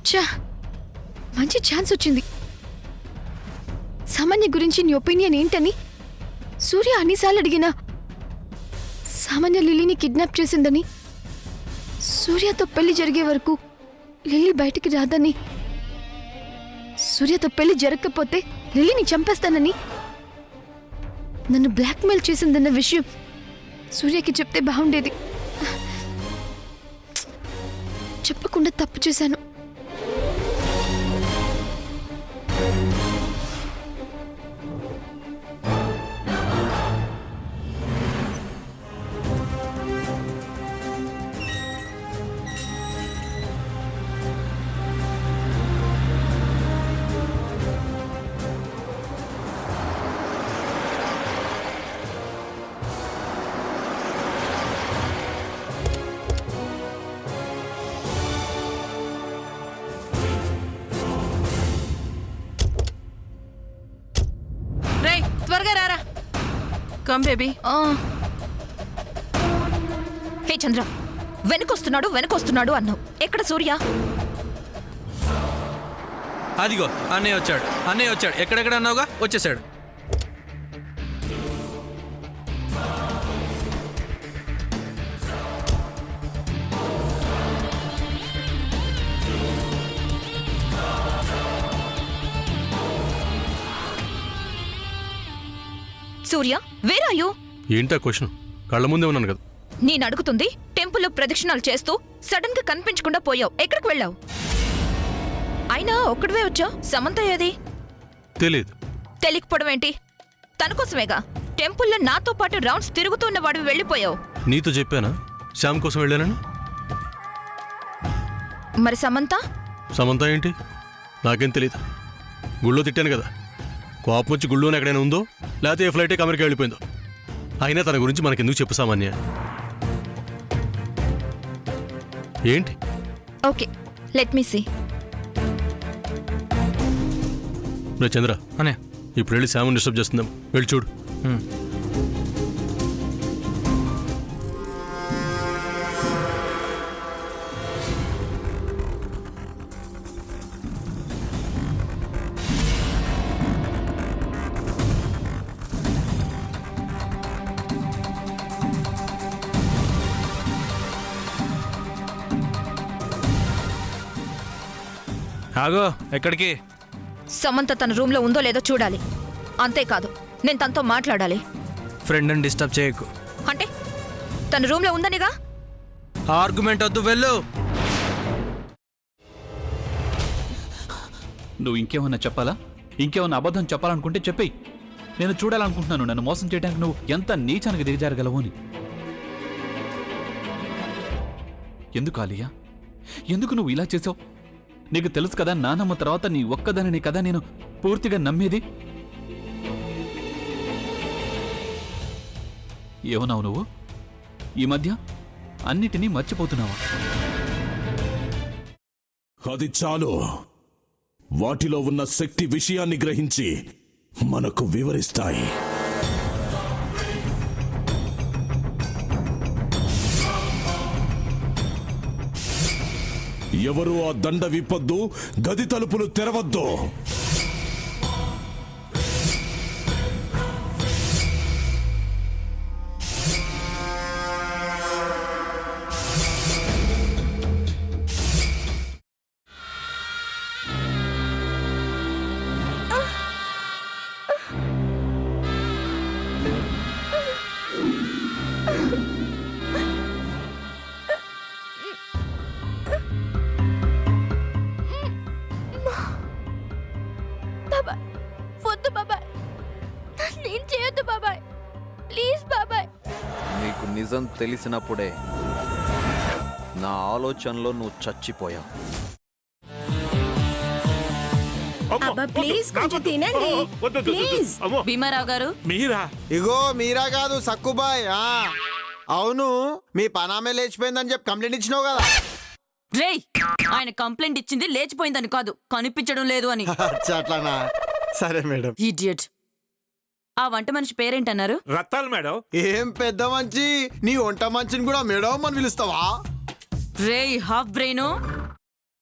చా, మంచి ఛాన్స్ వచ్చింది. సామాన్య గురించి నీ ఒపీనియన్ ఏంటని సూర్య అన్నిసార్లు అడిగినా సామాన్య లిల్లీని కిడ్నాప్ చేసిందని, సూర్యతో పెళ్లి జరిగే వరకు లిల్లీ బయటికి రాదని, సూర్యతో పెళ్లి జరగకపోతే లిల్లీని చంపేస్తానని, నన్ను బ్లాక్మెయిల్ చేసిందన్న విషయం సూర్యకి చెప్తే బాగుండేది. చెప్పకుండా తప్పు చేశాను. త్వరగా రారా. Come baby. హే చంద్ర, వెనకొస్తున్నాడు అన్నావు. ఎక్కడ సూర్య? అదిగో అన్నయ్య వచ్చాడు. ఎక్కడెక్కడ అన్నావుగా, వచ్చేసాడు. సూర్య, వేర్ ఆర్ యు? ఏంటా క్వశ్చన్? కళ్ళ ముందే ఉన్నాను కదా. నేను అడుగుతుంది, టెంపుల్లో ప్రదక్షిణాలు చేస్తూ సడన్ గా కనిపించకుండా పోయావు. ఎక్కడికి వెళ్ళావు? అయినా ఒక్కడివే వచ్చావు. సమంత ఏది? తెలీదు. తెలియకపోవడం ఏంటి? తన కోసమేగా టెంపుల్లో నాతో పాటు రౌండ్స్ తిరుగుతున్న వాడివి వెళ్ళిపోయావు. నీతో చెప్పానా శ్యామ్ కోసం వెళ్ళానని? మరి సమంత? సమంత ఏంటి? నాకేం తెలీదు. గుళ్ళో తిట్టాను కదా. కోపం వచ్చి గుళ్ళోనే ఎక్కడైనా ఉందో, లేకపోతే ఏ ఫ్లైట్ అమెరికా వెళ్ళిపోయిందో. అయినా తన గురించి మనకెందుకు చెప్పు సామాన్య? ఏంటి? Okay, let me see. Ray Chandra, అనే ఇప్పుడు వెళ్ళి శ్యామ్ డిస్టర్బ్ చేస్తుందాం. వెళ్ళి చూడు. ఆగో, ఎక్కడికి? సమంత తన రూమ్ లో ఉందో లేదో చూడాలి. అంతేకాదు, నేను తనతో మాట్లాడాలి. ఫ్రెండ్ అని డిస్టర్బ్ చేయకు. అంటే తన రూమ్ లో ఉందనిగా? ఆర్గ్యుమెంట్ వద్దు, వెళ్ళు. నువ్వు ఇంకేమన్నా చెప్పాలా? ఇంకేమన్నా అబద్ధం చెప్పాలనుకుంటే చెప్పేయి. నేను చూడాలనుకుంటున్నాను నన్ను మోసం చేయడానికి నువ్వు ఎంత నీచానికి దిగజారగలవు అని. ఎందుకు ఆలియా, ఎందుకు నువ్వు ఇలా చేసావు? నీకు తెలుసు కదా, నానమ్మ తర్వాత నీ ఒక్కదానిని కదా నేను పూర్తిగా నమ్మేది. ఏమన్నావు నువ్వు? ఈ మధ్య అన్నిటినీ మర్చిపోతున్నావా? అది చాలు. వాటిలో ఉన్న శక్తి విషయాన్ని గ్రహించి మనకు వివరిస్తాయి. ఎవరు ఆ దండ విప్పొద్దు, గది తలుపులు తెరవద్దు. వద్దు బాబాయ్, నేను చేయొద్దు బాబాయ్, ప్లీజ్ బాబాయ్. నీకు నిజం తెలిసినప్పుడే నా ఆలోచనలో నువ్వు చచ్చిపోయావు. ప్లీజ్ కొంచెం తినండి. ప్లీజ్. భీమారావు గారు, మీరా? ఇగో మీరా కాదు, సక్కుబాయ్. అవును, మీ పనామే లేచిపోయిందని చెప్పి కంప్లైంట్ ఇచ్చినావు కదా. రేయ్, ఆయన కంప్లైంట్ ఇచ్చింది లేచిపోయిందని కాదు, కనిపించడం లేదు అని. అట్లానా? సరే మేడం. ఇడియట్. ఆ వంట మనిషి పేరేంటన్నారు? రత్తాలు మేడం. ఏం పెద్ద మంచి, నీ వంట మంచిని కూడా మేడం అని పిలుస్తావా? రేయ్ హాఫ్ బ్రెయిన్,